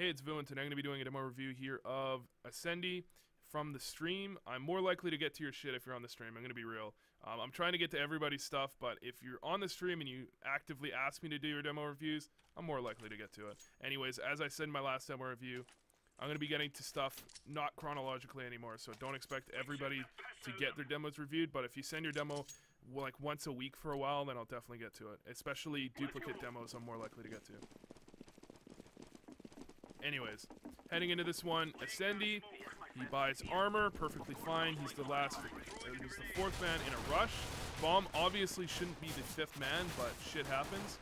Hey, it's Vu, and today I'm going to be doing a demo review here of Azsendi from the stream. I'm more likely to get to your shit if you're on the stream, I'm going to be real. I'm trying to get to everybody's stuff, but if you're on the stream and you actively ask me to do your demo reviews, I'm more likely to get to it. Anyways, as I said in my last demo review, I'm going to be getting to stuff not chronologically anymore, so don't expect everybody to get their demos reviewed, but if you send your demo like once a week for a while, then I'll definitely get to it. Especially duplicate demos, I'm more likely to get to. Anyways, heading into this one, Azsendi, he buys armor, perfectly fine. He's the fourth man in a rush. Bomb obviously shouldn't be the fifth man, but shit happens.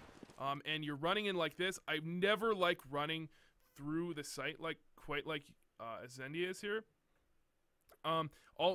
And you're running in like this. I never like running through the site quite like Azsendi is here.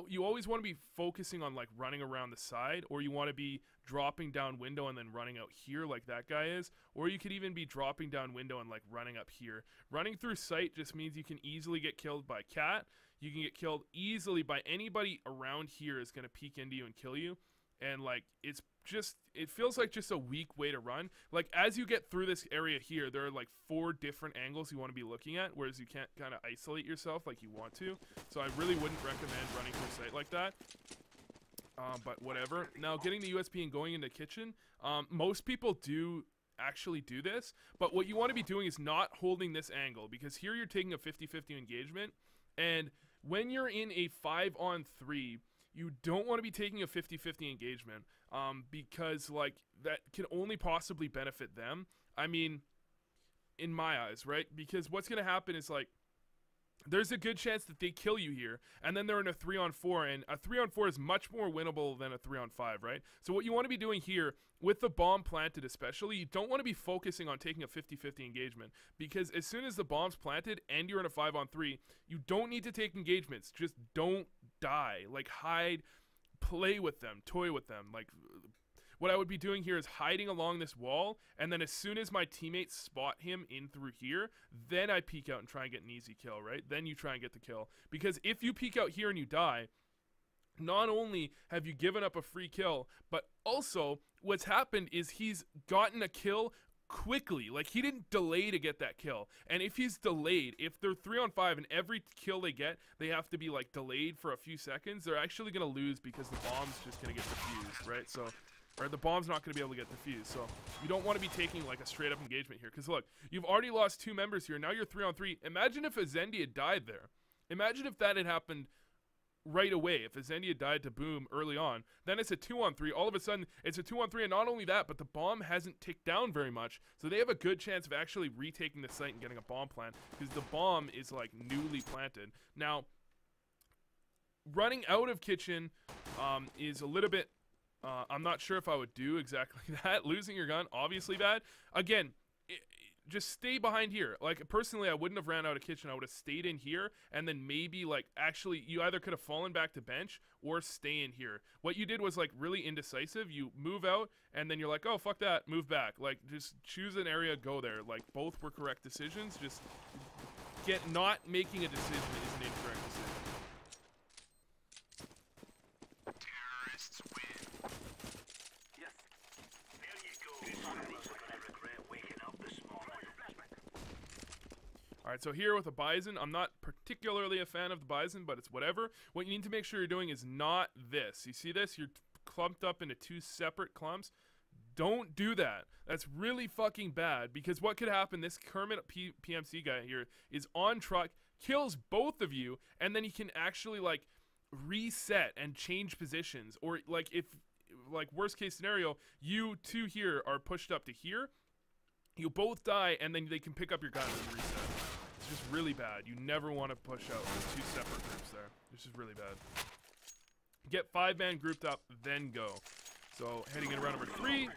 You always want to be focusing on like running around the side, or you want to be dropping down window and then running out here like that guy is, or you could even be dropping down window and like running up here. Running through sight just means you can easily get killed by cat. You can get killed easily by anybody around here is going to peek into you and kill you. And like it feels like just a weak way to run. Like as you get through this area here, there are like 4 different angles you want to be looking at, whereas you can't kind of isolate yourself like you want to. So I really wouldn't recommend running through sight like that. But whatever. Now getting the USP and going into kitchen, most people do actually do this, but what you want to be doing is not holding this angle, because here you're taking a 50-50 engagement, and when you're in a 5-on-3, you don't want to be taking a 50-50 engagement, because like that can only possibly benefit them. I mean, in my eyes, right? Because what's going to happen is like there's a good chance that they kill you here, and then they're in a 3-on-4, and a 3-on-4 is much more winnable than a 3-on-5, right? So what you want to be doing here, with the bomb planted especially, you don't want to be focusing on taking a 50-50 engagement, because as soon as the bomb's planted and you're in a 5-on-3, you don't need to take engagements. Just don't die. Like, hide, play with them, toy with them. Like, what I would be doing here is hiding along this wall, and then as soon as my teammates spot him in through here, then I peek out and try and get an easy kill, right? Then you try and get the kill. Because if you peek out here and you die, not only have you given up a free kill, but also what's happened is he's gotten a kill quickly. Like, he didn't delay to get that kill. And if he's delayed, if they're 3-on-5 and every kill they get, they have to be like delayed for a few seconds, they're actually going to lose because the bomb's just going to get defused, right? So, or the bomb's not going to be able to get defused. So you don't want to be taking like a straight up engagement here. Because look, you've already lost 2 members here. Now you're 3-on-3. Imagine if Azsendi had died there. Imagine if that had happened right away. If Azsendi had died to Boom early on, then it's a 2-on-3. All of a sudden, it's a 2-on-3. And not only that, but the bomb hasn't ticked down very much. So they have a good chance of actually retaking the site and getting a bomb plant. Because the bomb is like newly planted. Now, running out of kitchen is a little bit... I'm not sure if I would do exactly that. Losing your gun, obviously bad. Again, just stay behind here. Like, personally, I wouldn't have ran out of kitchen. I would have stayed in here, and then maybe, like, actually, you either could have fallen back to bench or stay in here. What you did was, like, really indecisive. You move out, and then you're like, oh, fuck that, move back. Like, just choose an area, go there. Like, both were correct decisions. Just not making a decision is an incorrect decision. Alright, so here with a Bison, I'm not particularly a fan of the Bison, but it's whatever. What you need to make sure you're doing is not this. You see this? You're clumped up into 2 separate clumps. Don't do that. That's really fucking bad, because what could happen, this Kermit PMC guy here is on truck, kills both of you, and then he can actually, like, reset and change positions. Or, like, if, like, worst case scenario, you 2 here are pushed up to here, you both die, and then they can pick up your gun and reset. It's just really bad. You never want to push out 2 separate groups there. It's just really bad. Get 5-man grouped up, then go. So, heading in round number 3.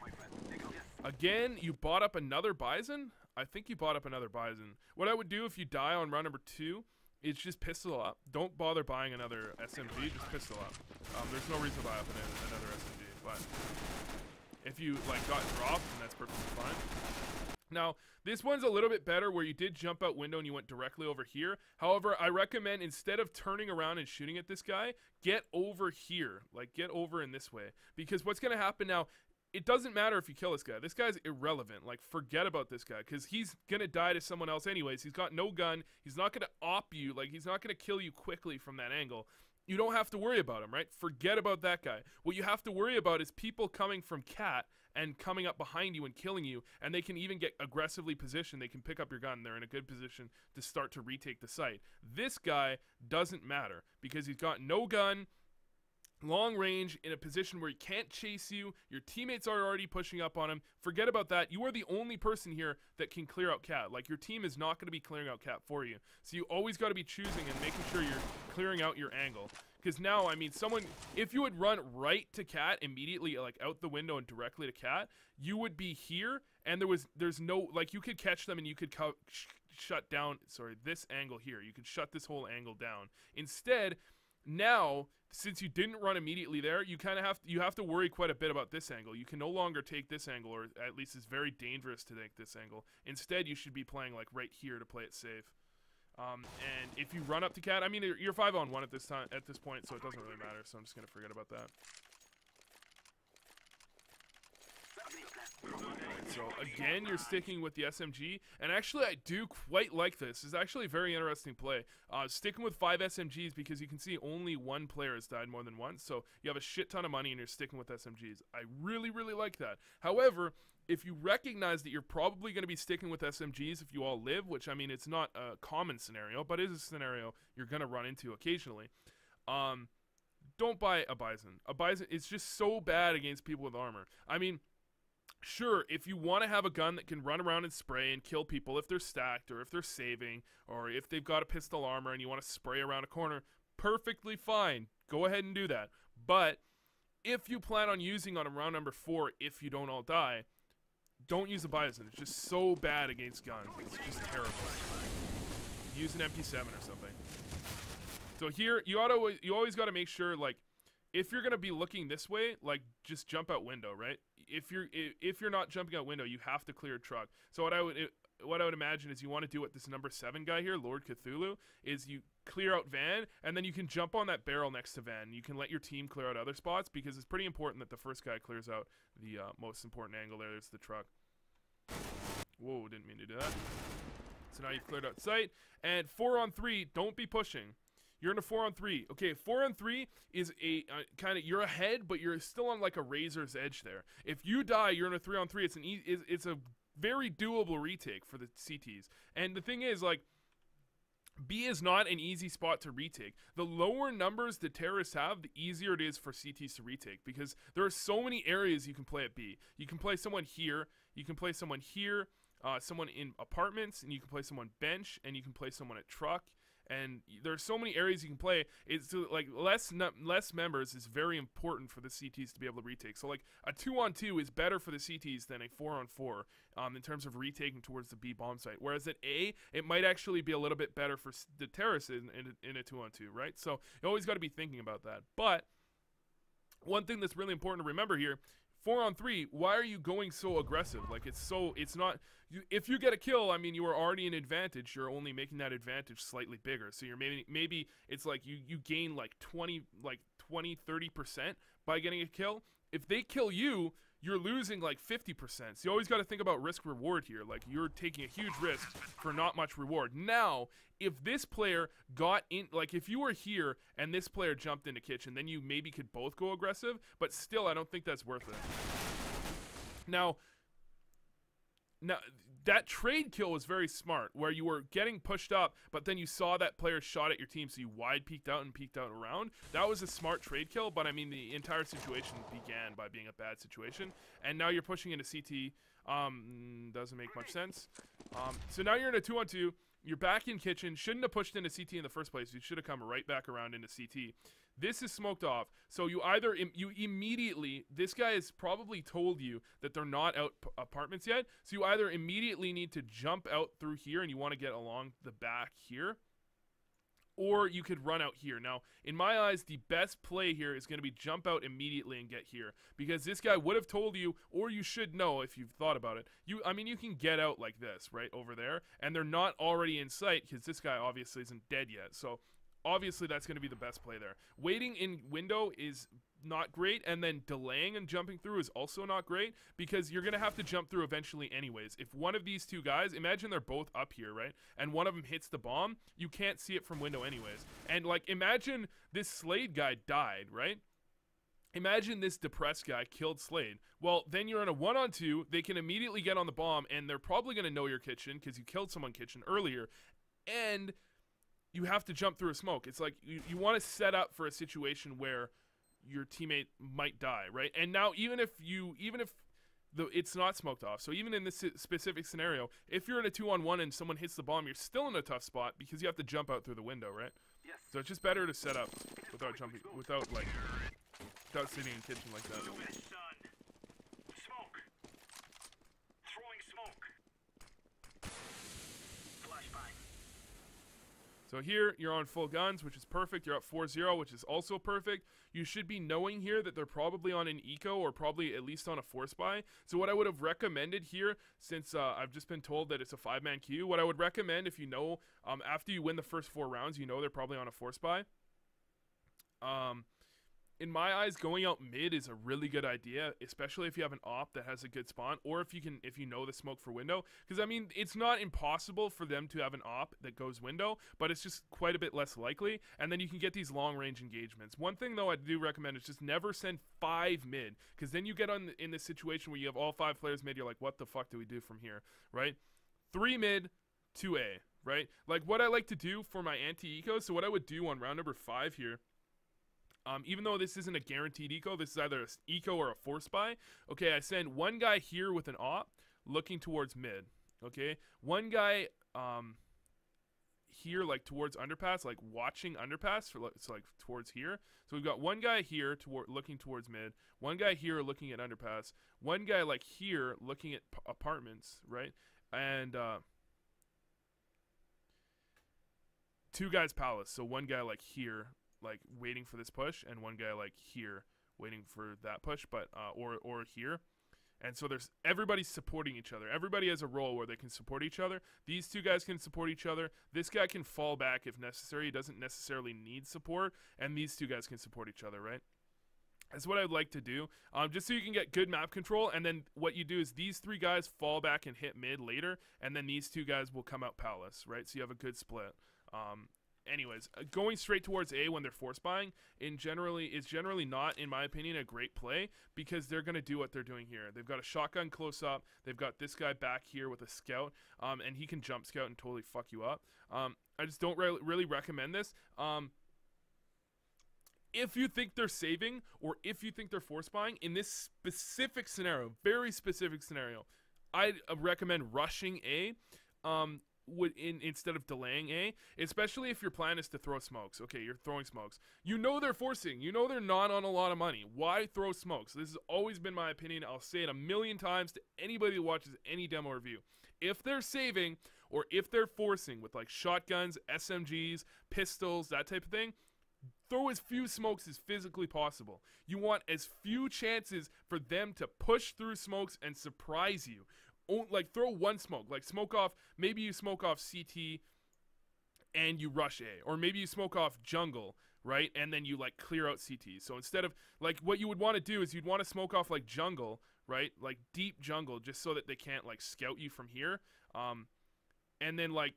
Again, you bought up another Bison? I think you bought up another Bison. What I would do if you die on round number 2 is just pistol up. Don't bother buying another SMG, just pistol up. There's no reason to buy up another SMG, but if you, like, got dropped, then that's perfectly fine. Now, this one's a little bit better where you did jump out window and you went directly over here. However, I recommend instead of turning around and shooting at this guy, get over here. Like, get over in this way. Because what's going to happen now, it doesn't matter if you kill this guy. This guy's irrelevant. Like, forget about this guy, because he's gonna die to someone else anyways. He's got no gun. He's not gonna op you. Like, he's not gonna kill you quickly from that angle. You don't have to worry about him, right? Forget about that guy. What you have to worry about is people coming from cat and coming up behind you and killing you, and they can even get aggressively positioned. They can pick up your gun. They're in a good position to start to retake the site. This guy doesn't matter because he's got no gun, long range, in a position where he can't chase you. Your teammates are already pushing up on him. Forget about that. You are the only person here that can clear out cat. Like, your team is not going to be clearing out cat for you. So you always got to be choosing and making sure you're clearing out your angle. Because now, I mean, if you would run right to cat immediately, like out the window and directly to cat, you would be here, and there's no, like, you could catch them and you could shut down, this angle here. You could shut this whole angle down. Instead, now, since you didn't run immediately there, you kind of have to worry quite a bit about this angle. You can no longer take this angle, or at least it's very dangerous to take this angle. Instead, you should be playing like right here to play it safe. And if you run up to cat, I mean, you're 5-on-1 at this point, so it doesn't really matter. So I'm just gonna forget about that. So again, you're sticking with the SMG, and actually I do quite like this. It's actually a very interesting play. Sticking with 5 SMGs because you can see only one player has died more than once, so you have a shit ton of money and you're sticking with SMGs. I really, really like that. However, if you recognize that you're probably going to be sticking with SMGs if you all live, which, I mean, it's not a common scenario, but it is a scenario you're going to run into occasionally, don't buy a Bison. A Bison is just so bad against people with armor. I mean, sure, if you want to have a gun that can run around and spray and kill people if they're stacked or if they're saving or if they've got a pistol armor and you want to spray around a corner, perfectly fine. Go ahead and do that. But if you plan on using on round number 4, if you don't all die, don't use a Bison. It's just so bad against guns. It's just terrible. Use an MP7 or something. So here, you always got to make sure, like, if you're gonna be looking this way, like, just jump out window, right? If you're not jumping out window, you have to clear a truck. So what I would imagine is you want to do what this number 7 guy here, Lord Cthulhu, is you clear out van, and then you can jump on that barrel next to van. You can let your team clear out other spots because it's pretty important that the first guy clears out the most important angle there. There's the truck. Whoa, didn't mean to do that. So now you've cleared out sight. And 4-on-3, don't be pushing. You're in a 4-on-3. Okay, 4-on-3 is a kind of, you're ahead, but you're still on like a razor's edge there. If you die, you're in a 3-on-3. It's a very doable retake for the CTs. And the thing is, like, B is not an easy spot to retake. The lower numbers the terrorists have, the easier it is for CTs to retake, because there are so many areas you can play at B. You can play someone here, you can play someone here, someone in apartments, and you can play someone bench, and you can play someone at truck. And there's so many areas you can play. It's like less members is very important for the CTs to be able to retake. So like a 2-on-2 is better for the CTs than a 4-on-4 in terms of retaking towards the B bomb site. Whereas at A, it might actually be a little bit better for the terrorists in a 2-on-2, right? So you always got to be thinking about that. But one thing that's really important to remember here, 4-on-3, why are you going so aggressive? Like, it's not, if you get a kill, I mean, you are already an advantage. You're only making that advantage slightly bigger. So you're maybe it's like you gain like 20, 30% by getting a kill. If they kill you, you're losing like 50%. So you always got to think about risk reward here. Like, you're taking a huge risk for not much reward. Now, if this player got in, like if you were here and this player jumped into kitchen, then you maybe could both go aggressive, but still I don't think that's worth it. Now that trade kill was very smart, where you were getting pushed up, but then you saw that player shot at your team, so you wide peeked out and peeked out around. That was a smart trade kill, but I mean, the entire situation began by being a bad situation, and now you're pushing into CT. Doesn't make much sense. So now you're in a 2-on-2. You're back in kitchen. Shouldn't have pushed into CT in the first place. You should have come right back around into CT. This is smoked off. So you either, you immediately, this guy has probably told you that they're not out apartments yet. So you either immediately need to jump out through here and you want to get along the back here, or you could run out here. Now, in my eyes, the best play here is going to be jump out immediately and get here, because this guy would have told you, or you should know if you've thought about it. I mean, you can get out like this, right, over there, and they're not already in sight, because this guy obviously isn't dead yet. So obviously that's going to be the best play there. Waiting in window is not great, and then delaying and jumping through is also not great, because you're gonna have to jump through eventually anyways. If one of these two guys, imagine they're both up here, right, and one of them hits the bomb, you can't see it from window anyways. And like, imagine this Slade guy died, right? Imagine this depressed guy killed Slade. Well, then you're in a 1-on-2, they can immediately get on the bomb, and they're probably gonna know your kitchen because you killed someone kitchen earlier, and you have to jump through a smoke. It's like you want to set up for a situation where your teammate might die, right? And now even if it's not smoked off, so even in this specific scenario, if you're in a 2-on-1 and someone hits the bomb, you're still in a tough spot because you have to jump out through the window, right? Yes. So it's just better to set up without jumping, without sitting in kitchen like that. So here, you're on full guns, which is perfect. You're up 4-0, which is also perfect. You should be knowing here that they're probably on an eco or probably at least on a force buy. So what I would have recommended here, since I've just been told that it's a 5-man queue, what I would recommend, if you know, after you win the first 4 rounds, you know they're probably on a force buy. In my eyes, going out mid is a really good idea, especially if you have an op that has a good spawn, or if you know the smoke for window. Because I mean, it's not impossible for them to have an op that goes window, but it's just quite a bit less likely. And then you can get these long range engagements. One thing though I do recommend is just never send 5 mid, because then you get in this situation where you have all 5 players mid. You're like, what the fuck do we do from here, right? 3 mid, 2A, right? Like what I like to do for my anti-eco. So what I would do on round number 5 here. Even though this isn't a guaranteed eco, this is either an eco or a force buy. Okay, I send one guy here with an op looking towards mid. Okay, one guy here like towards underpass, like watching underpass, for so like towards here. So we've got one guy here looking towards mid, one guy here looking at underpass, one guy like here looking at apartments, right? And 2 guys palace. So one guy like here, like waiting for this push, and one guy like here waiting for that push, but or here. And so there's everybody's supporting each other. Everybody has a role where they can support each other. These 2 guys can support each other. This guy can fall back if necessary. He doesn't necessarily need support, and these 2 guys can support each other, right? That's what I'd like to do, just so you can get good map control. And then what you do is these 3 guys fall back and hit mid later, and then these 2 guys will come out palace, right? So you have a good split. Anyways, going straight towards A when they're force buying is generally not, in my opinion, a great play, because they're going to do what they're doing here. They've got a shotgun close up. They've got this guy back here with a scout, and he can jump scout and totally fuck you up. I just don't really recommend this. If you think they're saving, or if you think they're force buying, in this specific scenario, very specific scenario, I'd recommend rushing A. Instead of delaying A, especially if your plan is to throw smokes. Okay, you're throwing smokes. You know they're forcing. You know they're not on a lot of money. Why throw smokes? This has always been my opinion. I'll say it a million times to anybody who watches any demo review. If they're saving, or if they're forcing with like shotguns, SMGs, pistols, that type of thing, throw as few smokes as physically possible. You want as few chances for them to push through smokes and surprise you. Like throw one smoke, like smoke off, maybe you smoke off CT and you rush A, or maybe you smoke off jungle, right, and then you like clear out CT. So instead of, like, what you would want to do is you'd want to smoke off like jungle, right, like deep jungle, just so that they can't like scout you from here, and then like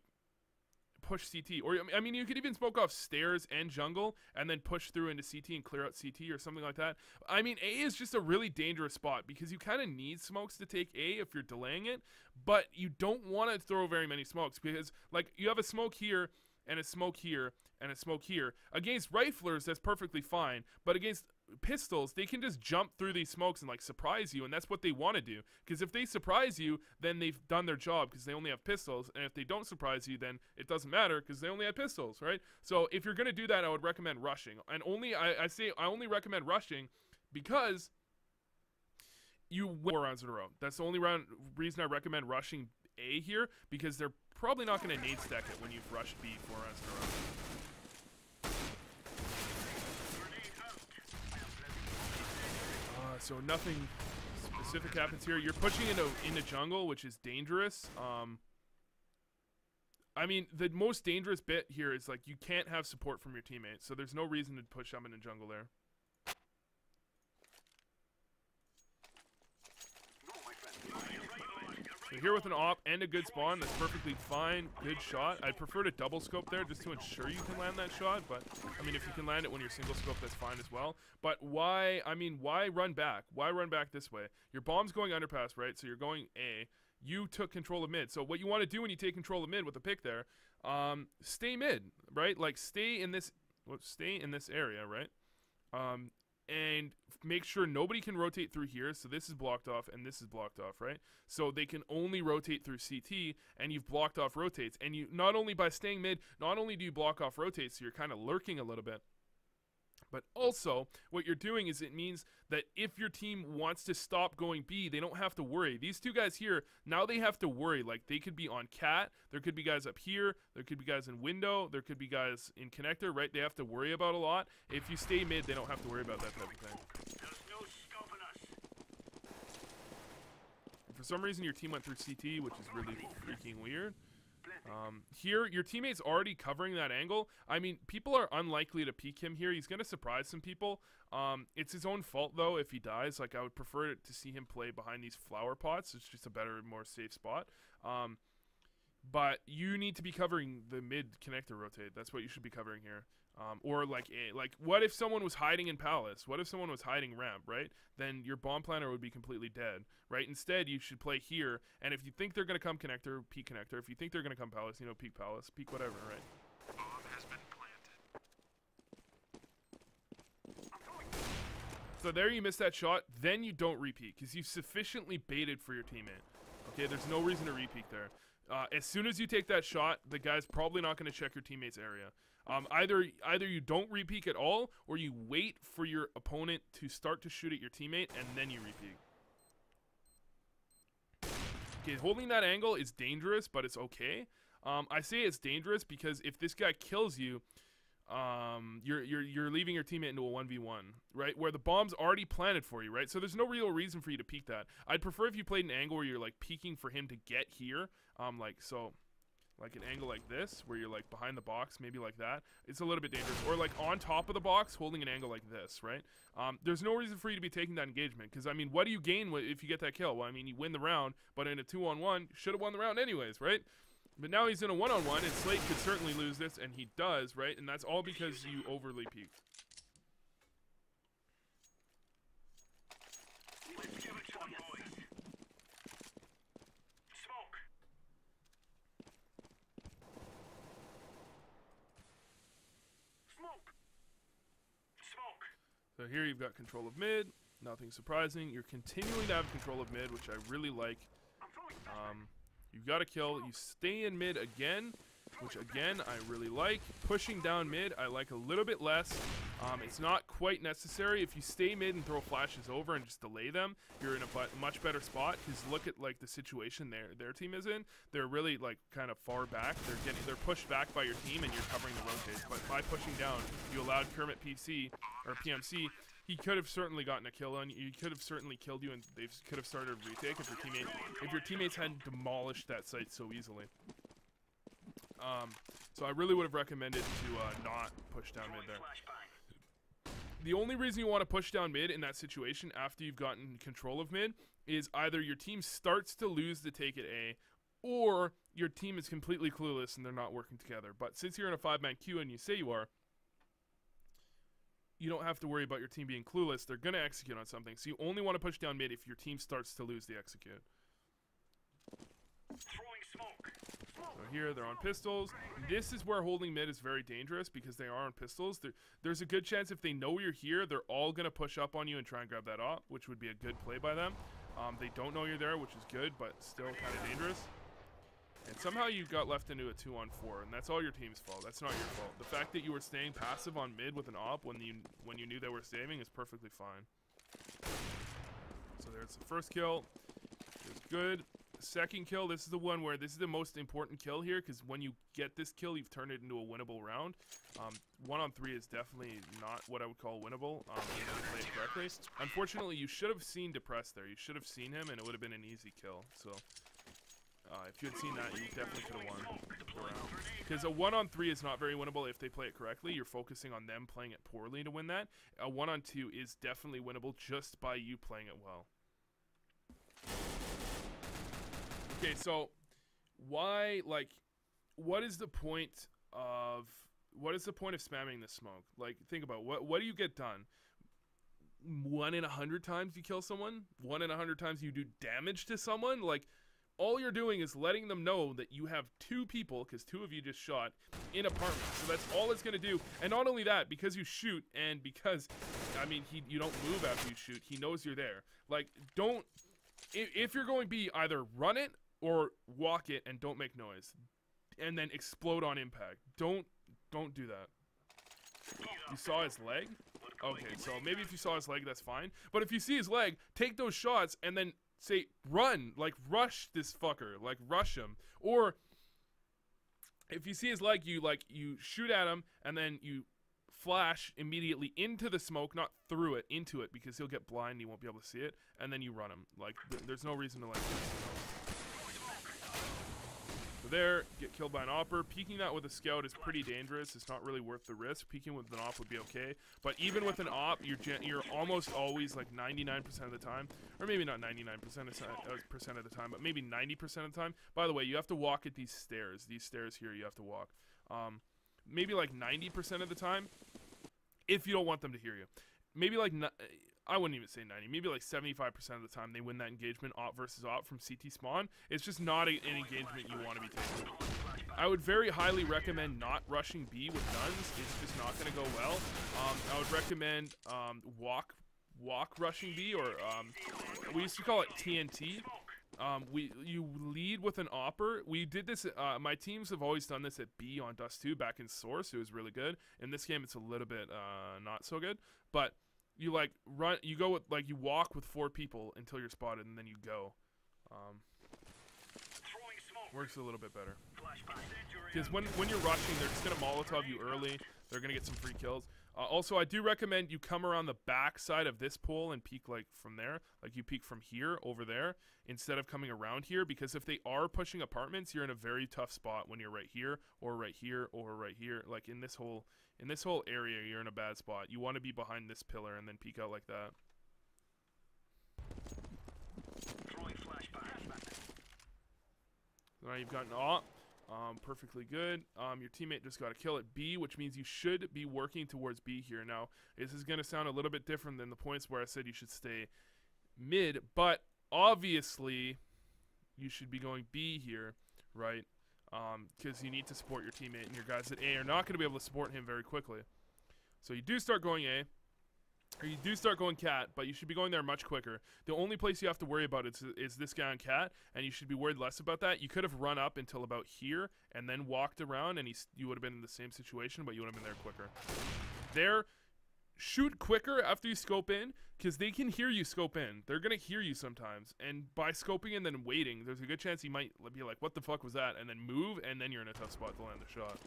push CT. Or I mean, you could even smoke off stairs and jungle and then push through into CT and clear out CT or something like that. I mean, A is just a really dangerous spot because you kind of need smokes to take A if you're delaying it, but you don't want to throw very many smokes, because like you have a smoke here and a smoke here and a smoke here. Against riflers, that's perfectly fine, but against pistols, they can just jump through these smokes and like surprise you, and that's what they want to do, because if they surprise you, then they've done their job because they only have pistols, and if they don't surprise you, then it doesn't matter because they only have pistols, right? So if you're gonna do that, I would recommend rushing, and I only recommend rushing because you win 4 rounds in a row. That's the only reason I recommend rushing A here, because they're probably not going to nade stack it when you've rushed B 4 rounds in a row. So nothing specific happens here. You're pushing into jungle, which is dangerous. I mean, the most dangerous bit here is like you can't have support from your teammates, so there's no reason to push them into jungle there. So here with an op and a good spawn, that's perfectly fine. Good shot. I'd prefer to double scope there just to ensure you can land that shot. But, I mean, if you can land it when you're single scope, that's fine as well. But why, I mean, why run back? Why run back this way? Your bomb's going underpass, right? So you're going A. You took control of mid. So what you want to do when you take control of mid with a pick there, stay mid, right? Like, stay in this area, right? And make sure nobody can rotate through here. So this is blocked off and this is blocked off, right? So they can only rotate through CT, and you've blocked off rotates. And you, not only by staying mid, not only do you block off rotates, so you're kind of lurking a little bit, but also what you're doing is it means that if your team wants to stop going B, they don't have to worry. These two guys here, now they have to worry. Like, they could be on cat, there could be guys up here, there could be guys in window, there could be guys in connector, right? They have to worry about a lot. If you stay mid, they don't have to worry about that type of thing. There's no stopping us. For some reason your team went through CT, which is really freaking weird. Here, your teammate's already covering that angle. I mean, people are unlikely to peek him here. He's going to surprise some people. It's his own fault, though, if he dies. Like, I would prefer to see him play behind these flower pots. It's just a better, more safe spot. But you need to be covering the mid connector rotate. That's what you should be covering here. Or like what if someone was hiding in Palace? What if someone was hiding ramp, right? Then your bomb planner would be completely dead, right? Instead, you should play here, and if you think they're going to come connector, peek connector. If you think they're going to come Palace, you know, peek Palace, peek whatever, right? Bomb has been planted. So there you miss that shot, then you don't repeat, because you sufficiently baited for your teammate. Okay, there's no reason to repeat there. As soon as you take that shot, the guy's probably not going to check your teammate's area. Either you don't repeat at all, or you wait for your opponent to start to shoot at your teammate, and then you repeat. Okay, holding that angle is dangerous, but it's okay. I say it's dangerous because if this guy kills you, you're leaving your teammate into a 1v1, right? Where the bomb's already planted for you, right? So there's no real reason for you to peek that. I'd prefer if you played an angle where you're like peeking for him to get here, like an angle like this, where you're like behind the box, maybe like that. It's a little bit dangerous. Or like on top of the box, holding an angle like this, right? There's no reason for you to be taking that engagement, because I mean, what do you gain if you get that kill? Well, I mean, you win the round, but in a 2-on-1, should have won the round anyways, right? But now he's in a 1-on-1, and Slate could certainly lose this, and he does, right? And that's all because you overly peeked. Let's give it some, boys. Smoke. Smoke. Smoke. So here you've got control of mid. Nothing surprising. You're continuing to have control of mid, which I really like. I'm throwing. You've got a kill. You stay in mid again, which again I really like. Pushing down mid I like a little bit less. It's not quite necessary. If you stay mid and throw flashes over and just delay them, you're in a much better spot, because look at like the situation their team is in. They're really like kind of far back. They're pushed back by your team, and you're covering the rotates. But by pushing down, you allowed Kermit PC or PMC. He could have certainly gotten a kill on you. He could have certainly killed you, and they could have started a retake if your teammates hadn't demolished that site so easily. So I really would have recommended to not push down mid there. The only reason you want to push down mid in that situation after you've gotten control of mid is either your team starts to lose the take at A, or your team is completely clueless and they're not working together. But since you're in a 5-man queue, and you say you are, you don't have to worry about your team being clueless. They're going to execute on something. So you only want to push down mid if your team starts to lose the execute. Throwing smoke. So here they're on pistols. This is where holding mid is very dangerous, because they are on pistols. There's a good chance if they know you're here, they're all going to push up on you and try and grab that op, which would be a good play by them. They don't know you're there, which is good, but still kind of dangerous. And somehow you got left into a 2-on-4, and that's all your team's fault. That's not your fault. The fact that you were staying passive on mid with an op when you knew they were saving is perfectly fine. So there's the first kill. It's good. The second kill, this is the one where this is the most important kill here, because when you get this kill, you've turned it into a winnable round. 1-on-3 is definitely not what I would call winnable if you play it correctly. Unfortunately, you should have seen Depressed there. You should have seen him, and it would have been an easy kill. So if you had seen that, you definitely could have won the round. Because a 1-on-3 is not very winnable if they play it correctly. You're focusing on them playing it poorly to win that. A 1-on-2 is definitely winnable just by you playing it well. Okay, so why, like, what is the point of spamming this smoke? Like, think about what do you get done? 1 in 100 times you kill someone? 1 in 100 times you do damage to someone? Like, all you're doing is letting them know that you have 2 people, because 2 of you just shot, in apartments. So that's all it's going to do. And not only that, because you shoot, and because, I mean, you don't move after you shoot, he knows you're there. Like, don't, if you're going B, either run it or walk it and don't make noise. And then explode on impact. Don't do that. You saw his leg? Okay, so maybe if you saw his leg, that's fine. But if you see his leg, take those shots and then say, run, like, rush this fucker, like, rush him. Or, if you see his leg, you shoot at him, and then you flash immediately into the smoke, not through it, into it, because he'll get blind and he won't be able to see it, and then you run him. Like, there's no reason to, like, there, get killed by an opper. Peeking that with a scout is pretty dangerous. It's not really worth the risk. Peeking with an op would be okay, but even with an op, you're almost always, like, 99% of the time, or maybe not 99% of the time, but maybe 90% of the time. By the way, you have to walk at these stairs. These stairs here, you have to walk. Maybe like 90% of the time, if you don't want them to hear you. Maybe like, I wouldn't even say 90, maybe like 75% of the time they win that engagement, op versus op from CT spawn. It's just not an engagement you want to be taking. I would very highly recommend not rushing B with guns. It's just not going to go well. I would recommend walk rushing B, or we used to call it TNT. You lead with an opper. We did this, my teams have always done this at B on Dust 2 back in Source. It was really good. In this game, it's a little bit, not so good. But you, like, run, you go with, like, you walk with 4 people until you're spotted, and then you go. Works a little bit better. Because when you're rushing, they're just going to Molotov you early. They're going to get some free kills. Also, I do recommend you come around the back side of this pole and peek, like, from there. Like, you peek from here over there instead of coming around here, because if they are pushing apartments, you're in a very tough spot when you're right here or right here or right here. Like, in this whole area, you're in a bad spot. You want to be behind this pillar and then peek out like that. Now you've got an op. Perfectly good. Your teammate just got a kill at B, which means you should be working towards B here. Now, this is going to sound a little bit different than the points where I said you should stay mid, but obviously you should be going B here, right? Because you need to support your teammate, and your guys at A are not going to be able to support him very quickly. So you do start going A, or you do start going cat, but you should be going there much quicker. The only place you have to worry about is this guy on cat, and you should be worried less about that. You could have run up until about here and then walked around, and you would have been in the same situation, but you would have been there quicker. There, shoot quicker after you scope in, because they can hear you scope in. They're going to hear you sometimes, and by scoping in and then waiting, there's a good chance he might be like, what the fuck was that, and then move, and then you're in a tough spot to land the shot.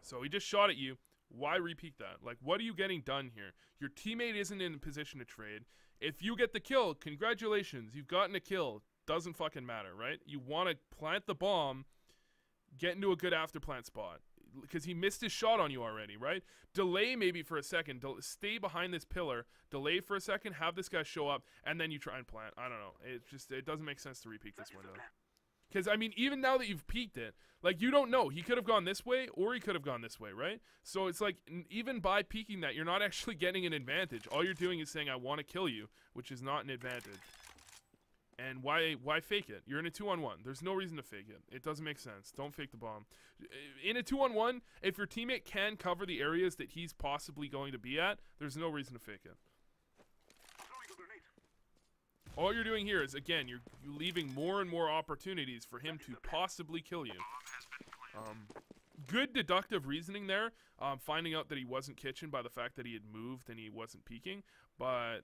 So he just shot at you. Why repeat that? Like, what are you getting done here? Your teammate isn't in a position to trade. If you get the kill, congratulations, you've gotten a kill. Doesn't fucking matter, right? You want to plant the bomb, get into a good after plant spot, because he missed his shot on you already, right? Delay maybe for a second, stay behind this pillar, delay for a second, have this guy show up, and then you try and plant. I don't know. It doesn't make sense to repeat this window. Because, I mean, even now that you've peeked it, like, you don't know. He could have gone this way, or he could have gone this way, right? So it's like, even by peeking that, you're not actually getting an advantage. All you're doing is saying, I want to kill you, which is not an advantage. And why fake it? You're in a 2-on-1. There's no reason to fake it. It doesn't make sense. Don't fake the bomb. In a 2-on-1, if your teammate can cover the areas that he's possibly going to be at, there's no reason to fake it. All you're doing here is, again, you're leaving more and more opportunities for him to possibly kill you. Good deductive reasoning there, finding out that he wasn't kitchen by the fact that he had moved and he wasn't peeking, but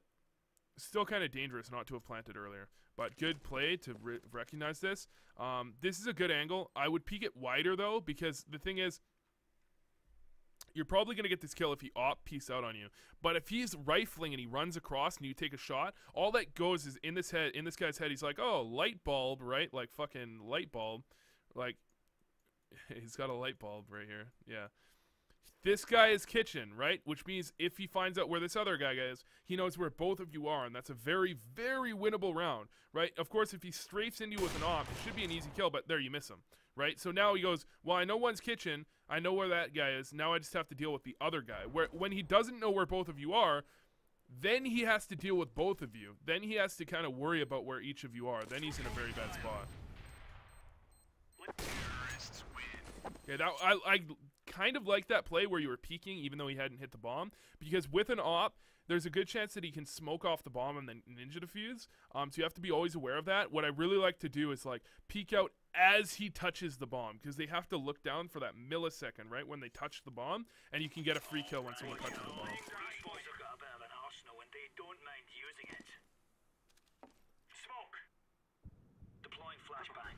still kind of dangerous not to have planted earlier. But good play to recognize this. This is a good angle. I would peek it wider, though, because the thing is, you're probably going to get this kill if he peeks out on you. But if he's rifling and he runs across and you take a shot, all that goes is in this guy's head, he's like, oh, light bulb, right? Like, fucking light bulb. Like, he's got a light bulb right here. Yeah. This guy is kitchen, right? Which means if he finds out where this other guy is, he knows where both of you are, and that's a very, very winnable round, right? Of course, if he strafes into you with an op, it should be an easy kill, but there, you miss him, right? So now he goes, well, I know one's kitchen, I know where that guy is, now I just have to deal with the other guy. When he doesn't know where both of you are, then he has to deal with both of you. Then he has to kind of worry about where each of you are. Then he's in a very bad spot. Yeah, that, I kind of like that play where you were peeking even though he hadn't hit the bomb, because with an op, there's a good chance that he can smoke off the bomb and then ninja defuse. So you have to be always aware of that. What I really like to do is like peek out as he touches the bomb, because they have to look down for that millisecond, right, when they touch the bomb, and you can get a free kill when someone touches the bomb. Smoke. Deploying flashbang.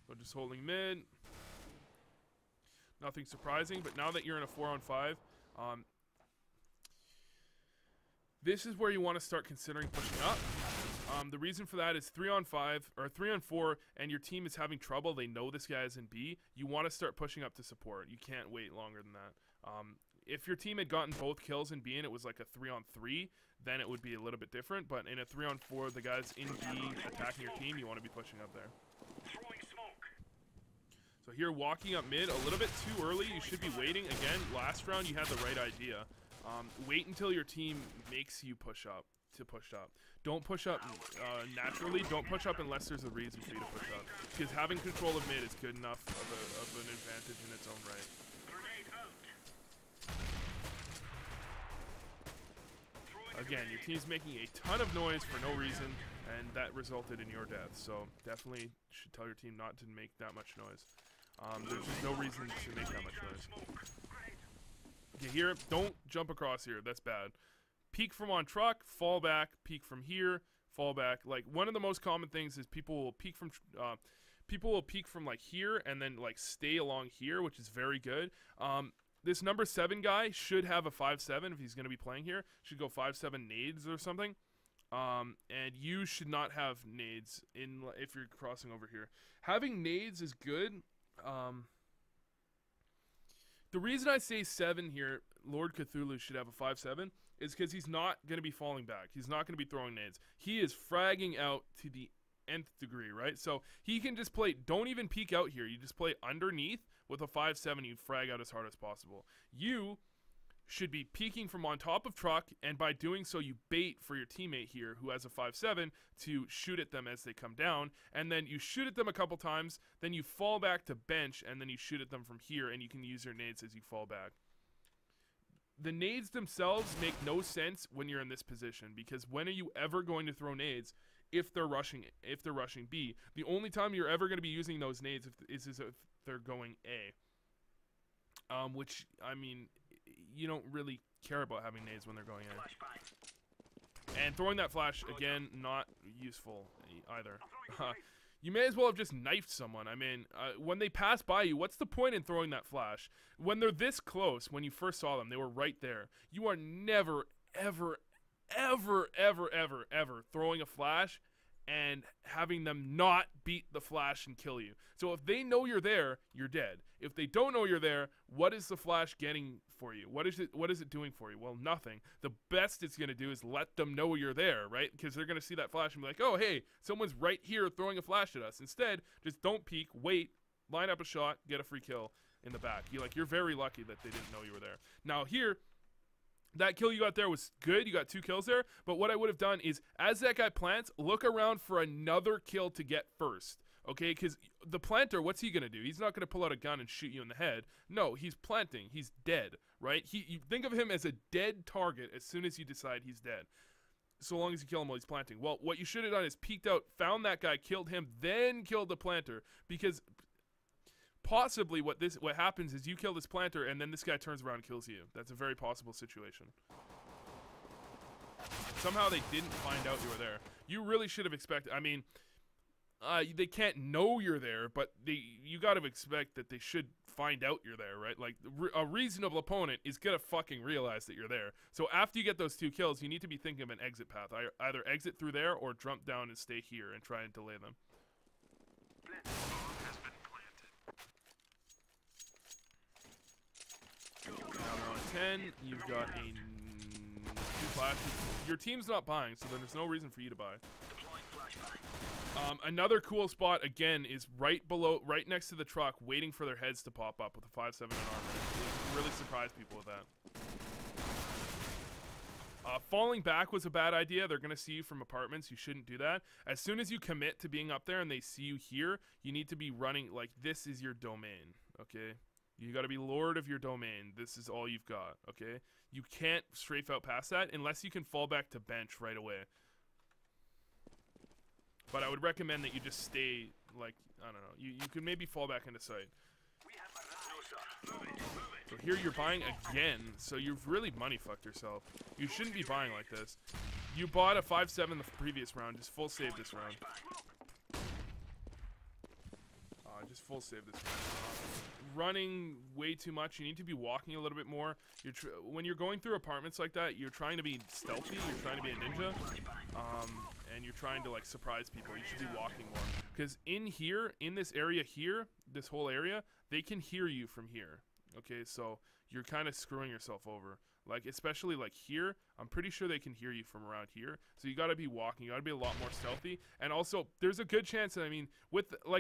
So just holding mid. Nothing surprising, but now that you're in a 4-on-5, this is where you want to start considering pushing up. The reason for that is 3-on-5 or 3-on-4, and your team is having trouble. They know this guy is in B. You want to start pushing up to support. You can't wait longer than that. If your team had gotten both kills in B and it was like a 3-on-3, then it would be a little bit different. But in a 3-on-4, the guys in B attacking your team, you want to be pushing up there. Throwing smoke. So here, walking up mid, a little bit too early. You should be waiting. Again, last round you had the right idea. Wait until your team makes you push up to push up. Don't push up naturally. Don't push up unless there's a reason for you to push up. Because having control of mid is good enough of an advantage in its own right. Grenade out. Again, your team's making a ton of noise for no reason, and that resulted in your death. So definitely should tell your team not to make that much noise. There's just no reason to make that much noise. Okay, here, don't jump across here. That's bad. Peek from on truck, fall back, peek from here, fall back. Like, one of the most common things is people will peek from like here and then like stay along here, which is very good. This number 7 guy should have a 5-7 if he's going to be playing here. Should go 5-7 nades or something. And you should not have nades if you're crossing over here. Having nades is good. The reason I say 7 here, Lord Cthulhu should have a 5-7, is because he's not going to be falling back. He's not going to be throwing nades. He is fragging out to the nth degree, right? So he can just play, don't even peek out here. You just play underneath with a 5-7, you frag out as hard as possible. You should be peeking from on top of truck, and by doing so you bait for your teammate here who has a 5-7 to shoot at them as they come down, and then you shoot at them a couple times, then you fall back to bench, and then you shoot at them from here, and you can use your nades as you fall back. The nades themselves make no sense when you're in this position, because when are you ever going to throw nades if they're rushing B? The only time you're ever going to be using those nades is if they're going A. Which, I mean, you don't really care about having nades when they're going A. And throwing that flash, again, not useful either. You may as well have just knifed someone. I mean, when they pass by you, what's the point in throwing that flash? When they're this close, when you first saw them, they were right there. You are never, ever, ever, ever, ever, ever throwing a flash and having them not beat the flash and kill you. So if they know you're there, you're dead. If they don't know you're there, what is the flash getting for you? What is it doing for you? Well, nothing. The best it's going to do is let them know you're there, right? Because they're going to see that flash and be like, oh, hey, someone's right here throwing a flash at us. Instead, just don't peek, wait, line up a shot, get a free kill in the back. You're very lucky that they didn't know you were there. Now here, that kill you got there was good. You got 2 kills there. But what I would have done is, as that guy plants, look around for another kill to get first. Okay, because the planter, what's he going to do? He's not going to pull out a gun and shoot you in the head. No, he's planting. He's dead, right? You think of him as a dead target as soon as you decide he's dead. So long as you kill him while he's planting. Well, what you should have done is peeked out, found that guy, killed him, then killed the planter. Because possibly what happens is you kill this planter and then this guy turns around and kills you. That's a very possible situation. Somehow they didn't find out you were there. You really should have expected, I mean, they can't know you're there, but you got to expect that they should find out you're there, right? Like, a reasonable opponent is going to fucking realize that you're there. So after you get those 2 kills, you need to be thinking of an exit path. Either exit through there or jump down and stay here and try and delay them. 10. You've got a 2 flashes. Your team's not buying, so then there's no reason for you to buy. Deploying flashbang. Another cool spot, again, is right next to the truck, waiting for their heads to pop up with a 5.7 in armor. You really surprise people with that. Falling back was a bad idea. They're going to see you from apartments. You shouldn't do that. As soon as you commit to being up there and they see you here, you need to be running like this is your domain, okay? You got to be lord of your domain. This is all you've got, okay? You can't strafe out past that unless you can fall back to bench right away. But I would recommend that you just stay, like, I don't know. You can maybe fall back into sight. We have Mirage. No, sir. Move it. Move it. So here you're buying again, so you've really money fucked yourself. You shouldn't be buying like this. You bought a 5.7 the previous round, just full save this round. Just full save this round. Running way too much, you need to be walking a little bit more. When you're going through apartments like that, you're trying to be stealthy, you're trying to be a ninja, and you're trying to like surprise people. You should be walking more. Because in here, in this area here, this whole area, they can hear you from here. Okay, so you're kind of screwing yourself over. Like, especially like here, I'm pretty sure they can hear you from around here. So you gotta be walking, you gotta be a lot more stealthy. And also, there's a good chance that,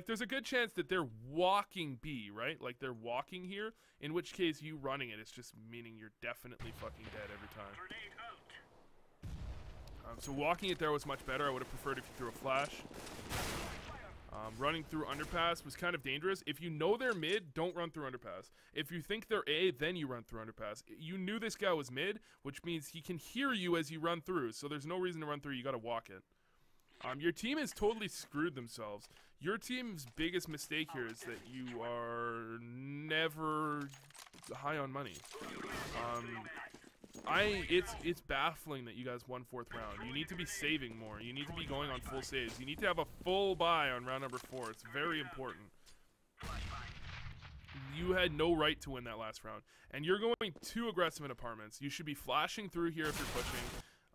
there's a good chance that they're walking B, right? Like, they're walking here, in which case you running it is just meaning you're definitely fucking dead every time. Grenade out. So walking it there was much better. I would have preferred if you threw a flash. Running through underpass was kind of dangerous. If you know they're mid, don't run through underpass. If you think they're A, then you run through underpass. You knew this guy was mid, which means he can hear you as you run through, so there's no reason to run through. You gotta walk it. Your team has totally screwed themselves. Your team's biggest mistake here is that you are never high on money. It's baffling that you guys won 4th round. You need to be saving more. You need to be going on full saves. You need to have a full buy on round number 4. It's very important. You had no right to win that last round. And you're going too aggressive in apartments. You should be flashing through here if you're pushing.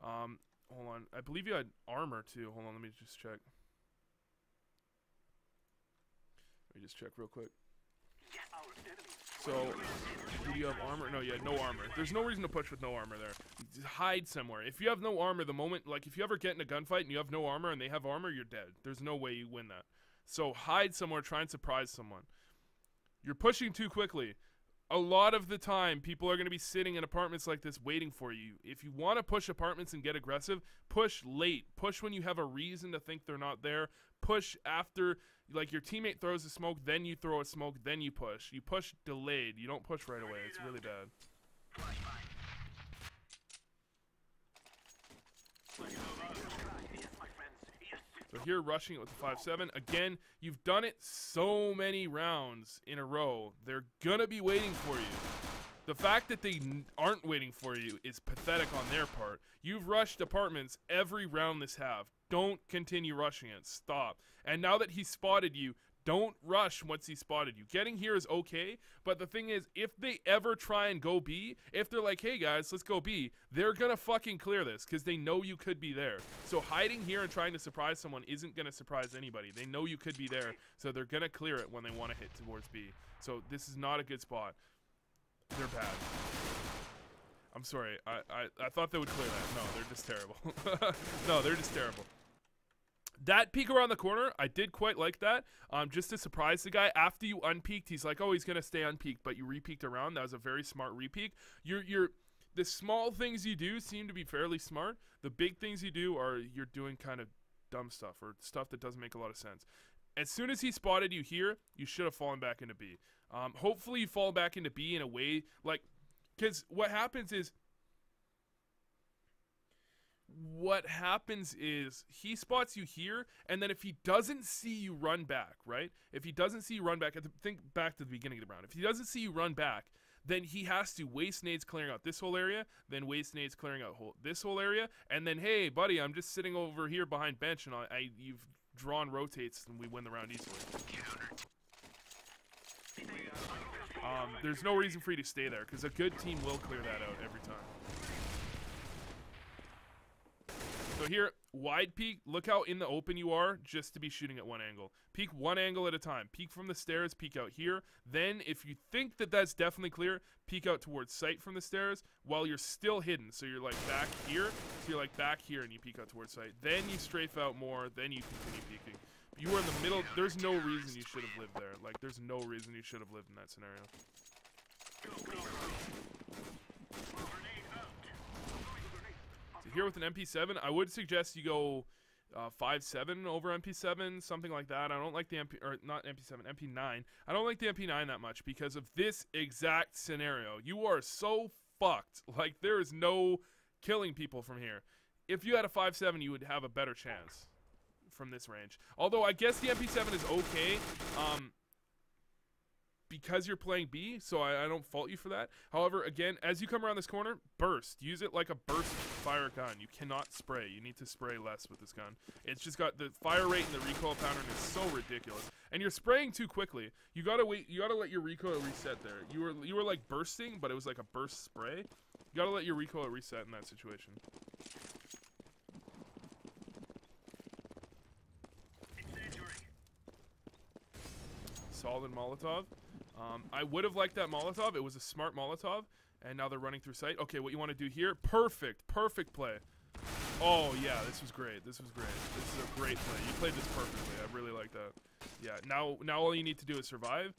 Hold on. I believe you had armor too. Hold on, let me just check. Let me just check real quick. So, do you have armor? No, you had no armor. There's no reason to push with no armor there. Just hide somewhere. If you have no armor, the moment, like, if you ever get in a gunfight and you have no armor and they have armor, you're dead. There's no way you win that. So, hide somewhere, try and surprise someone. You're pushing too quickly. A lot of the time, people are going to be sitting in apartments like this waiting for you. If you want to push apartments and get aggressive, push late. Push when you have a reason to think they're not there. Push after, like, your teammate throws a smoke, then you throw a smoke, then you push. You push delayed. You don't push right away. It's really bad. So here, rushing it with the 5.7. Again, you've done it so many rounds in a row. They're gonna be waiting for you. The fact that they aren't waiting for you is pathetic on their part. You've rushed apartments every round this half. Don't continue rushing it. Stop. And now that he spotted you, don't rush once he spotted you. Getting here is okay, but the thing is, if they ever try and go B, if they're like, hey guys, let's go B, they're gonna fucking clear this, because they know you could be there. So hiding here and trying to surprise someone isn't gonna surprise anybody. They know you could be there, so they're gonna clear it when they want to hit towards B. So this is not a good spot. They're bad. I'm sorry, I thought they would clear that. No, they're just terrible. No, they're just terrible. That peek around the corner, I did quite like that. Just to surprise the guy. After you unpeaked, he's like, oh, he's going to stay unpeaked, but you repeaked around. That was a very smart repeak. The small things you do seem to be fairly smart. The big things you do are you're doing kind of dumb stuff or stuff that doesn't make a lot of sense. As soon as he spotted you here, you should have fallen back into B. Hopefully you fall back into B in a way, like, because what happens is he spots you here, and then if he doesn't see you run back, right? If he doesn't see you run back, think back to the beginning of the round. If he doesn't see you run back, then he has to waste nades clearing out this whole area, then waste nades clearing out this whole area, and then, hey, buddy, I'm just sitting over here behind bench, and you've drawn rotates, and we win the round easily. There's no reason for you to stay there, because a good team will clear that out every time. So here, wide peek, look how in the open you are just to be shooting at one angle. Peek one angle at a time. Peek from the stairs, peek out here. Then if you think that that's definitely clear, peek out towards sight from the stairs while you're still hidden. So you're like back here, so you're like back here and you peek out towards sight. Then you strafe out more, then you continue peeking. You were in the middle, there's no reason you should have lived there. Like, there's no reason you should have lived in that scenario. So here with an MP7, I would suggest you go 5.7 over MP7, something like that. I don't like the not MP7, MP9. I don't like the MP9 that much because of this exact scenario. You are so fucked. Like, there is no killing people from here. If you had a 5.7, you would have a better chance from this range. Although I guess the MP7 is okay because you're playing B, so I don't fault you for that. However, again, as you come around this corner, burst. Use it like a burst fire gun. You cannot spray. You need to spray less with this gun. It's just got the fire rate and the recoil pattern is so ridiculous. And you're spraying too quickly. You gotta wait. You gotta let your recoil reset there. You were like bursting, but it was like a burst spray. You gotta let your recoil reset in that situation. Solid Molotov. I would have liked that Molotov. It was a smart Molotov, and now they're running through sight. Okay, what you want to do here? Perfect play. Oh yeah, this was great. This is a great play. You played this perfectly. I really like that. Yeah. Now all you need to do is survive,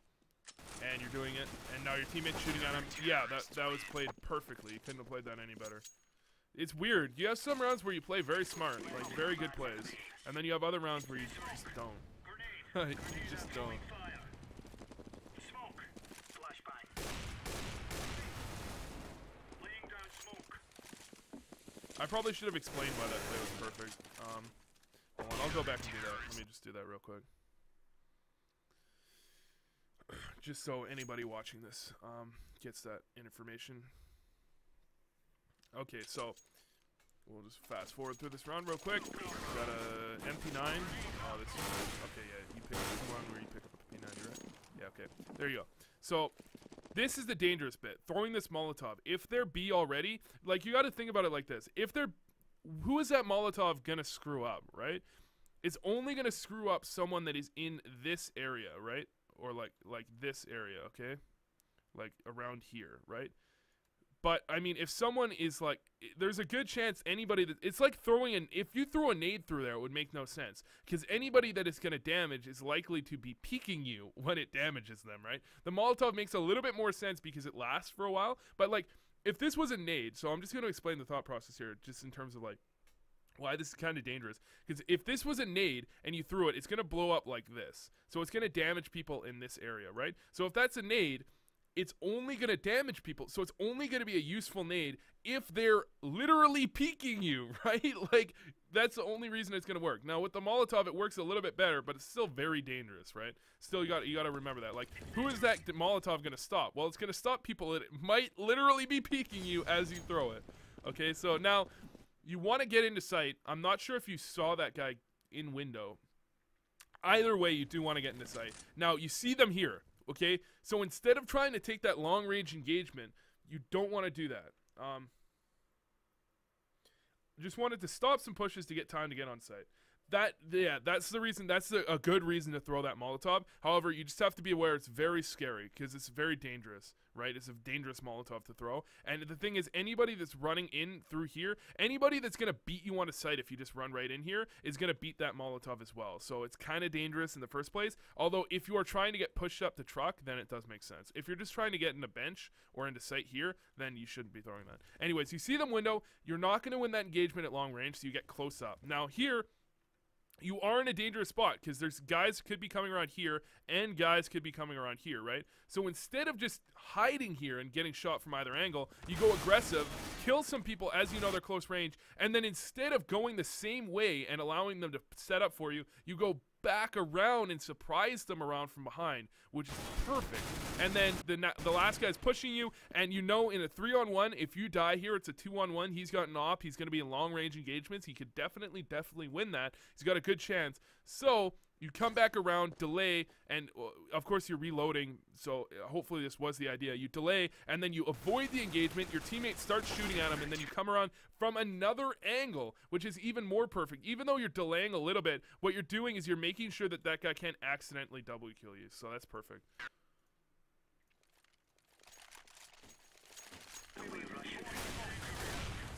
and you're doing it. And now your teammate's shooting at him. Yeah, that was played perfectly. You couldn't have played that any better. It's weird. You have some rounds where you play very smart, like very good plays, and then you have other rounds where you just don't. You just don't. I probably should have explained why that play was perfect. Hold on, I'll go back and do that. Let me just do that real quick. Just so anybody watching this gets that information. Okay, so we'll just fast forward through this round real quick. Got a MP9. Oh, this is okay. Yeah, you pick up the one where you pick up a P90, right? Yeah, okay. There you go. So this is the dangerous bit. Throwing this Molotov. If they're B already, like, you got to think about it like this. Who is that Molotov gonna screw up, right? It's only gonna screw up someone that is in this area, right? Or like this area, okay? Like around here, right? But I mean, if someone is like, there's a good chance anybody that, it's like if you throw a nade through there, it would make no sense. Because anybody that it's going to damage is likely to be peeking you when it damages them, right? The Molotov makes a little bit more sense because it lasts for a while. But like, if this was a nade, so I'm just going to explain the thought process here, just in terms of like, why this is kind of dangerous. Because if this was a nade and you threw it, it's going to blow up like this. So it's going to damage people in this area, right? So if that's a nade, it's only going to damage people. So it's only going to be a useful nade if they're literally peeking you, right? Like, that's the only reason it's going to work. Now, with the Molotov, it works a little bit better, but it's still very dangerous, right? Still, you got to remember that. Like, who is that Molotov going to stop? Well, it's going to stop people that might literally be peeking you as you throw it. Okay, so now you want to get into sight. I'm not sure if you saw that guy in window. Either way, you do want to get into sight. Now, you see them here. Okay, so instead of trying to take that long-range engagement, you don't want to do that. Just wanted to stop some pushes to get time to get on site. That's the reason. That's a good reason to throw that Molotov. However, you just have to be aware it's very scary because it's very dangerous, right? It's a dangerous Molotov to throw. And the thing is, anybody that's running in through here, anybody that's going to beat you on a site if you just run right in here is going to beat that Molotov as well. So it's kind of dangerous in the first place. Although if you are trying to get pushed up the truck, then it does make sense. If you're just trying to get in a bench or into sight here, then you shouldn't be throwing that. Anyways, you see them window. You're not going to win that engagement at long range, so you get close up. Now here, you are in a dangerous spot because there's guys could be coming around here and guys could be coming around here, right? So instead of just hiding here and getting shot from either angle, you go aggressive, kill some people as you know they're close range, and then instead of going the same way and allowing them to set up for you, you go back around and surprise them around from behind, which is perfect. And then the last guy's pushing you, and you know in a 3-on-1, if you die here, it's a 2-on-1. He's got an op. He's going to be in long-range engagements. He could definitely win that. He's got a good chance. So You come back around, delay, and of course you're reloading, so hopefully this was the idea. You delay, and then you avoid the engagement, your teammate starts shooting at him, and then you come around from another angle, which is even more perfect. Even though you're delaying a little bit, what you're doing is you're making sure that that guy can't accidentally double kill you, so that's perfect.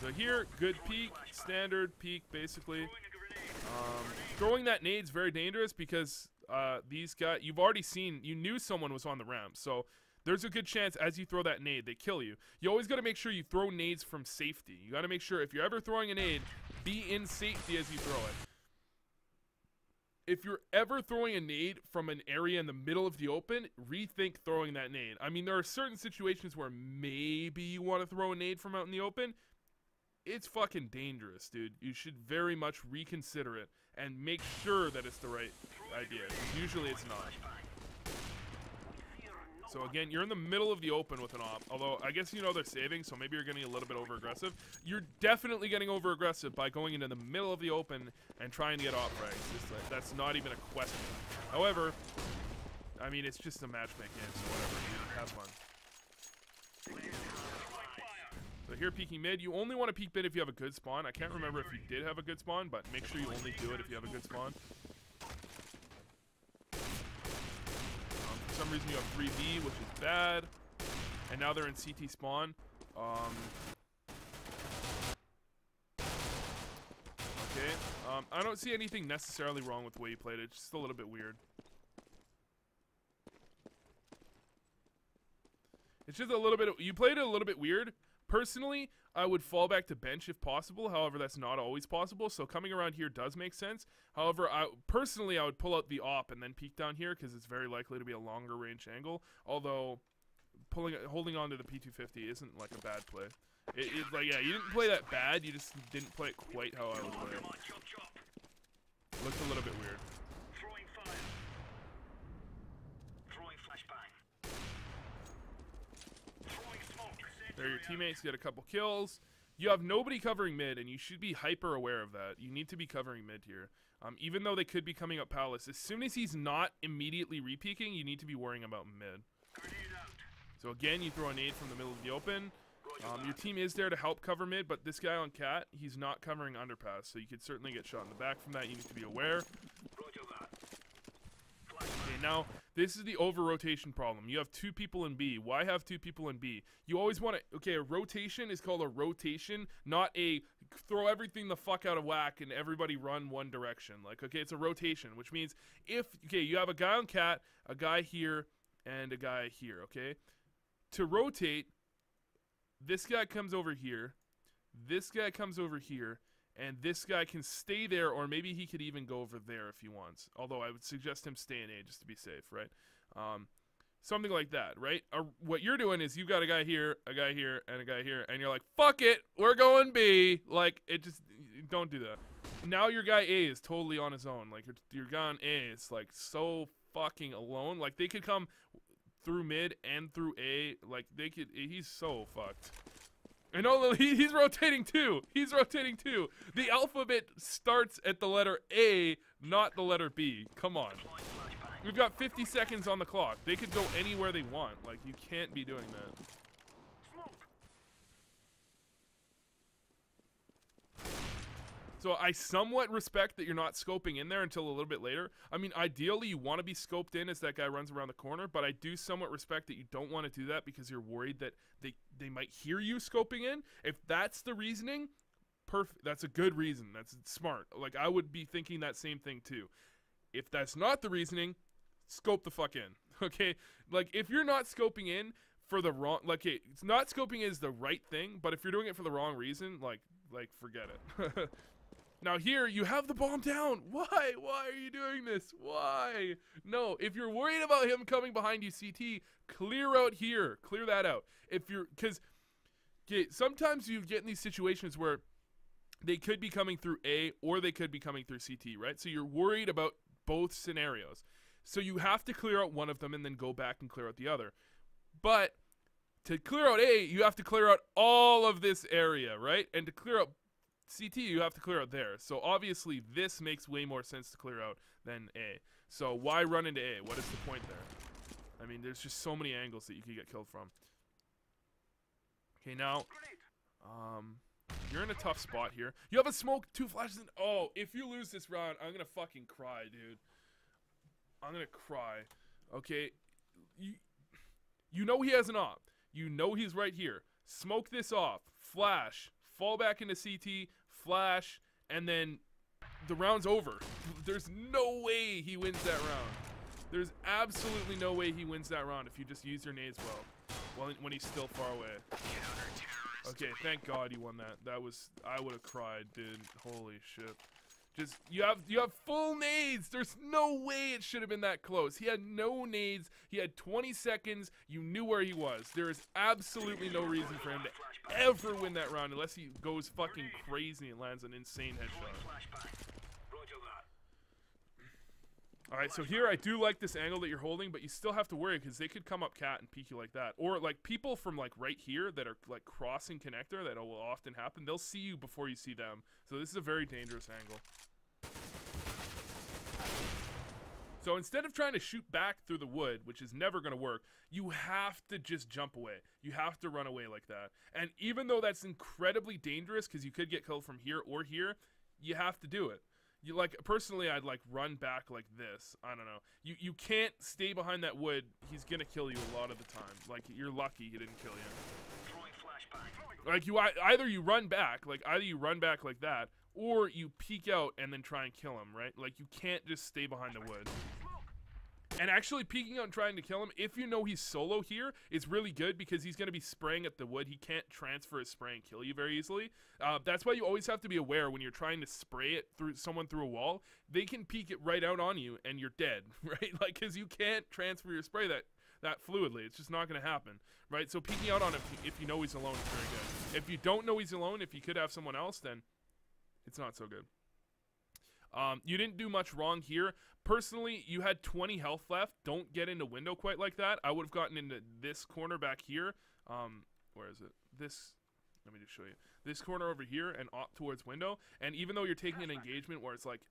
So here, good peek, standard peek, basically. Throwing that nade's very dangerous because these guys, you've already seen, you knew someone was on the ramp, so there's a good chance as you throw that nade, they kill you. You always got to make sure you throw nades from safety. You got to make sure if you're ever throwing a nade, be in safety as you throw it. If you're ever throwing a nade from an area in the middle of the open, rethink throwing that nade. I mean, there are certain situations where maybe you want to throw a nade from out in the open. It's fucking dangerous, dude. You should very much reconsider it and make sure that it's the right idea. Usually it's not. So again, you're in the middle of the open with an op. Although, I guess you know they're saving, so maybe you're getting a little bit over-aggressive. You're definitely getting over-aggressive by going into the middle of the open and trying to get op frags. That's not even a question. However, I mean, it's just a matchmaking game, so whatever. You have fun. So here, peeking mid. You only want to peek mid if you have a good spawn. I can't remember if you did have a good spawn, but make sure you only do it if you have a good spawn. For some reason you have 3B, which is bad. And now they're in CT spawn. Okay. I don't see anything necessarily wrong with the way you played it. It's just a little bit weird. It's just a little bit... You played it a little bit weird. Personally, I would fall back to bench if possible. However, that's not always possible. So coming around here does make sense. However, I would pull out the op and then peek down here because it's very likely to be a longer range angle. Although, holding on to the P250 isn't like a bad play. It's like, yeah, you didn't play that bad. You just didn't play it quite how I would play it. Looked a little bit weird. There, your teammates get a couple kills. You have nobody covering mid, and you should be hyper aware of that. You need to be covering mid here. Even though they could be coming up Palace, as soon as he's not immediately re-peeking, you need to be worrying about mid. So again, you throw a nade from the middle of the open. Your team is there to help cover mid, but this guy on Cat, he's not covering underpass, so you could certainly get shot in the back from that. You need to be aware. Okay, now, this is the over-rotation problem. You have two people in B. Why have two people in B? You always want to... Okay, a rotation is called a rotation, not a throw everything the fuck out of whack and everybody run one direction. Like, okay, it's a rotation, which means if... Okay, you have a guy on Cat, a guy here, and a guy here, okay? To rotate, this guy comes over here, this guy comes over here, and this guy can stay there, or maybe he could even go over there if he wants. Although I would suggest him stay in A just to be safe, right? Something like that, right? What you're doing is you've got a guy here, and a guy here, and you're like, fuck it, we're going B. Like, it just, don't do that. Now your guy A is totally on his own. Like, your guy on A is, like, so fucking alone. Like, they could come through mid and through A. Like, they could, he's so fucked. And although he's rotating too. He's rotating too. The alphabet starts at the letter A, not the letter B. Come on. We've got 50 seconds on the clock. They could go anywhere they want. Like, you can't be doing that. So I somewhat respect that you're not scoping in there until a little bit later. I mean, ideally, you want to be scoped in as that guy runs around the corner, but I do somewhat respect that you don't want to do that because you're worried that they might hear you scoping in. If that's the reasoning, perfect. That's a good reason. That's smart. Like, I would be thinking that same thing too. If that's not the reasoning, scope the fuck in, okay? Like, if you're not scoping in for the wrong, like, okay, it's not scoping in is the right thing, but if you're doing it for the wrong reason, like forget it. Now here, you have the bomb down. Why? Why are you doing this? Why? No, if you're worried about him coming behind you, CT, clear out here. Clear that out. If you're, because okay, sometimes you get in these situations where they could be coming through A or they could be coming through CT, right? So you're worried about both scenarios. So you have to clear out one of them and then go back and clear out the other. But to clear out A, you have to clear out all of this area, right? And to clear out CT you have to clear out there. So obviously this makes way more sense to clear out than A. So why run into A? What is the point there? I mean, there's just so many angles that you could get killed from. Okay, now, you're in a tough spot here. You have a smoke, 2 flashes, and oh, if you lose this round, I'm gonna fucking cry, dude. I'm gonna cry. Okay, you know he has an op. You know he's right here. Smoke this off. Flash. Fall back into CT. Flash. And then the round's over. There's no way he wins that round. There's absolutely no way he wins that round if you just use your nades well when he's still far away. Okay, thank God you won that. That was, I would have cried, dude. Holy shit. Just, you have full nades. There's no way it should have been that close. He had no nades. He had 20 seconds. You knew where he was. There is absolutely no reason for him to ever win that round unless he goes fucking crazy and lands an insane headshot. Alright, so here I do like this angle that you're holding, but you still have to worry because they could come up cat and peek you like that. Or like people from like right here that are like crossing connector, that will often happen, they'll see you before you see them. So this is a very dangerous angle. So instead of trying to shoot back through the wood, which is never going to work, you have to just jump away. You have to run away like that. And even though that's incredibly dangerous because you could get killed from here or here, you have to do it. You like personally I'd like run back like this. I don't know. You can't stay behind that wood. He's going to kill you a lot of the time. Like you're lucky he didn't kill you. Like either you run back like that, or you peek out and then try and kill him, right? Like you can't just stay behind the wood. And actually peeking out and trying to kill him, if you know he's solo here, is really good because he's going to be spraying at the wood. He can't transfer his spray and kill you very easily. That's why you always have to be aware when you're trying to spray it through someone through a wall. They can peek it right out on you and you're dead, right? Like, because you can't transfer your spray that fluidly. It's just not going to happen, right? So peeking out on him if you know he's alone is very good. If you don't know he's alone, if you could have someone else, then it's not so good. You didn't do much wrong here. Personally, you had 20 health left. Don't get into window quite like that. I would have gotten into this corner back here. Where is it? Let me just show you. This corner over here and opt towards window. And even though you're taking an engagement where it's like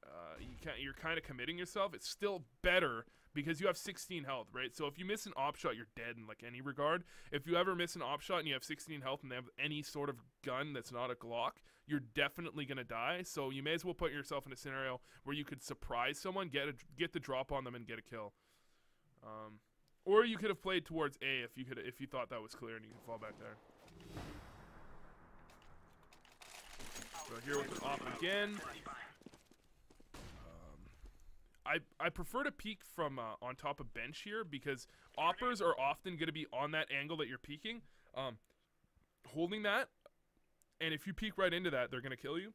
you're kind of committing yourself, it's still better because you have 16 health, right? So if you miss an op shot, you're dead in like any regard. If you ever miss an op shot and you have 16 health and they have any sort of gun that's not a Glock, you're definitely gonna die. So you may as well put yourself in a scenario where you could surprise someone, get the drop on them, and get a kill. Or you could have played towards A if you thought that was clear and you can fall back there. So here with an op again. I prefer to peek from on top of bench here because oppers are often going to be on that angle that you're peeking, holding that, and if you peek right into that, they're going to kill you.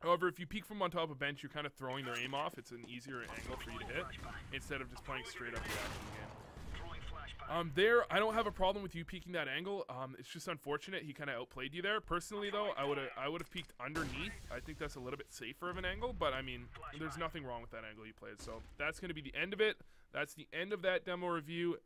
However, if you peek from on top of bench, you're kind of throwing their aim off. It's an easier angle for you to hit instead of just playing straight up the action game. There, I don't have a problem with you peeking that angle. It's just unfortunate he kind of outplayed you there. Personally, though, I would have peeked underneath. I think that's a little bit safer of an angle, but I mean, there's nothing wrong with that angle you played. So that's going to be the end of it. That's the end of that demo review.